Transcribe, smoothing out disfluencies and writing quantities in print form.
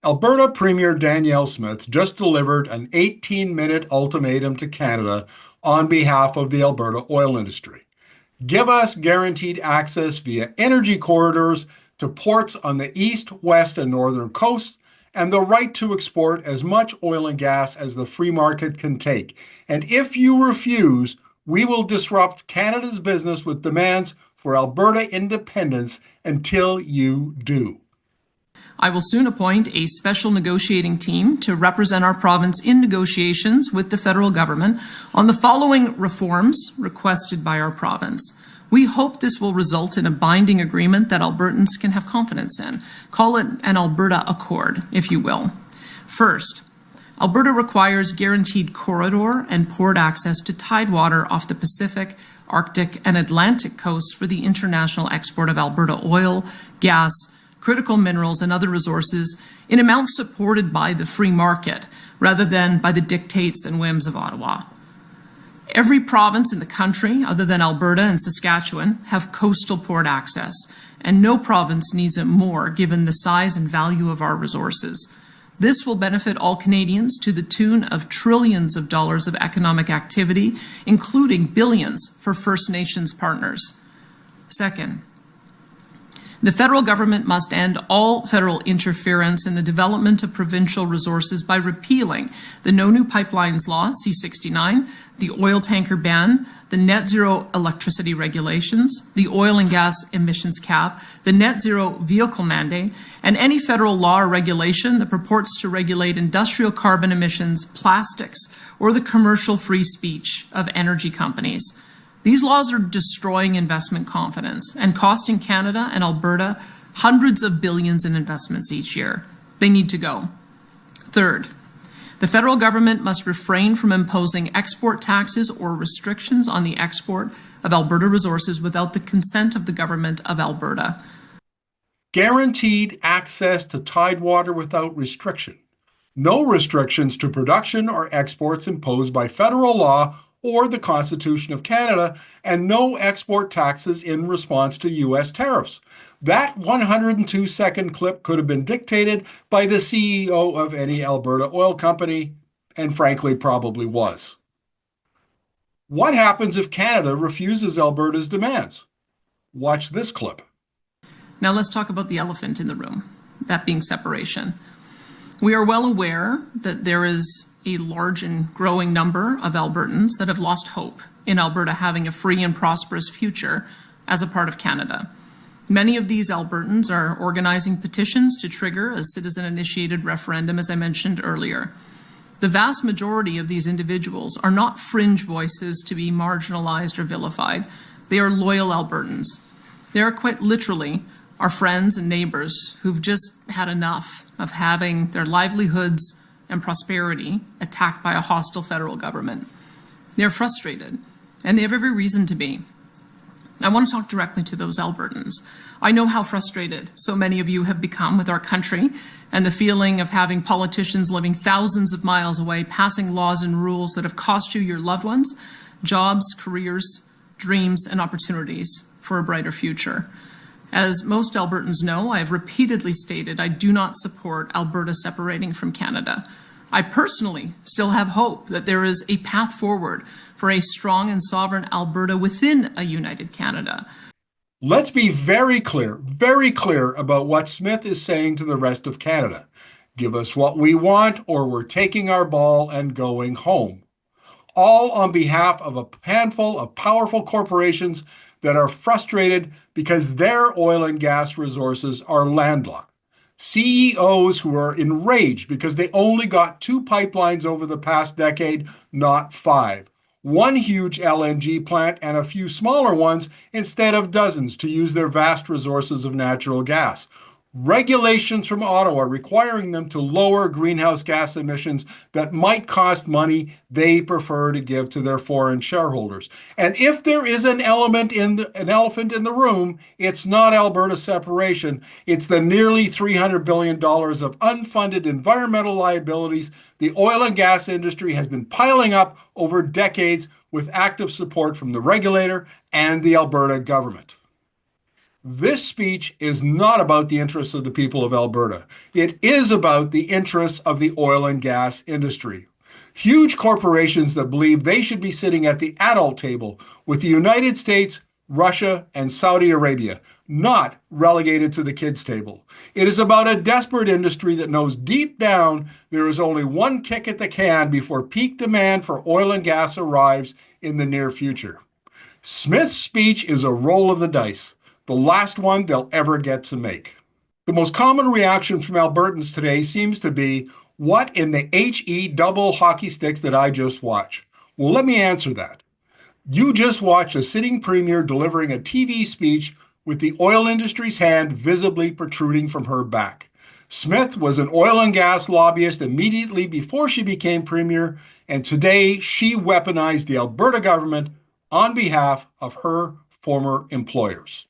Alberta Premier Danielle Smith just delivered an 18-minute ultimatum to Canada on behalf of the Alberta oil industry. Give us guaranteed access via energy corridors to ports on the east, west, and northern coasts, and the right to export as much oil and gas as the free market can take. And if you refuse, we will disrupt Canada's business with demands for Alberta independence until you do. I will soon appoint a special negotiating team to represent our province in negotiations with the federal government on the following reforms requested by our province. We hope this will result in a binding agreement that Albertans can have confidence in. Call it an Alberta Accord, if you will. First, Alberta requires guaranteed corridor and port access to tidewater off the Pacific, Arctic, and Atlantic coasts for the international export of Alberta oil, gas, critical minerals, and other resources in amounts supported by the free market rather than by the dictates and whims of Ottawa. Every province in the country, other than Alberta and Saskatchewan, have coastal port access, and no province needs it more given the size and value of our resources. This will benefit all Canadians to the tune of trillions of dollars of economic activity, including billions for First Nations partners. Second, the federal government must end all federal interference in the development of provincial resources by repealing the No New Pipelines Law, C-69, the oil tanker ban, the net zero electricity regulations, the oil and gas emissions cap, the net zero vehicle mandate, and any federal law or regulation that purports to regulate industrial carbon emissions, plastics, or the commercial free speech of Energi companies. These laws are destroying investment confidence and costing Canada and Alberta hundreds of billions in investments each year. They need to go. Third, the federal government must refrain from imposing export taxes or restrictions on the export of Alberta resources without the consent of the government of Alberta. Guaranteed access to tidewater without restriction. No restrictions to production or exports imposed by federal law or the Constitution of Canada, and no export taxes in response to U.S. tariffs. That 102-second clip could have been dictated by the CEO of any Alberta oil company, and frankly, probably was. What happens if Canada refuses Alberta's demands? Watch this clip. Now let's talk about the elephant in the room, that being separation. We are well aware that there is a large and growing number of Albertans that have lost hope in Alberta having a free and prosperous future as a part of Canada. Many of these Albertans are organizing petitions to trigger a citizen-initiated referendum, as I mentioned earlier. The vast majority of these individuals are not fringe voices to be marginalized or vilified. They are loyal Albertans. They are quite literally our friends and neighbors who've just had enough of having their livelihoods and prosperity attacked by a hostile federal government. They're frustrated, and they have every reason to be. I want to talk directly to those Albertans. I know how frustrated so many of you have become with our country and the feeling of having politicians living thousands of miles away passing laws and rules that have cost you your loved ones, jobs, careers, dreams, and opportunities for a brighter future. As most Albertans know, I have repeatedly stated I do not support Alberta separating from Canada. I personally still have hope that there is a path forward for a strong and sovereign Alberta within a united Canada. Let's be very clear about what Smith is saying to the rest of Canada. Give us what we want, or we're taking our ball and going home. All on behalf of a handful of powerful corporations that are frustrated because their oil and gas resources are landlocked. CEOs who are enraged because they only got 2 pipelines over the past decade, not 5. 1 huge LNG plant and a few smaller ones instead of dozens to use their vast resources of natural gas. Regulations from Ottawa requiring them to lower greenhouse gas emissions that might cost money they prefer to give to their foreign shareholders. And if there is an elephant in the room, it's not Alberta separation. It's the nearly $300 billion of unfunded environmental liabilities the oil and gas industry has been piling up over decades with active support from the regulator and the Alberta government. This speech is not about the interests of the people of Alberta. It is about the interests of the oil and gas industry. Huge corporations that believe they should be sitting at the adult table with the United States, Russia, and Saudi Arabia, not relegated to the kids' table. It is about a desperate industry that knows deep down there is only one kick at the can before peak demand for oil and gas arrives in the near future. Smith's speech is a roll of the dice, the last one they'll ever get to make. The most common reaction from Albertans today seems to be, what in the HE double hockey sticks did I just watch? Well, let me answer that. You just watched a sitting premier delivering a TV speech with the oil industry's hand visibly protruding from her back. Smith was an oil and gas lobbyist immediately before she became premier, and today she weaponized the Alberta government on behalf of her former employers.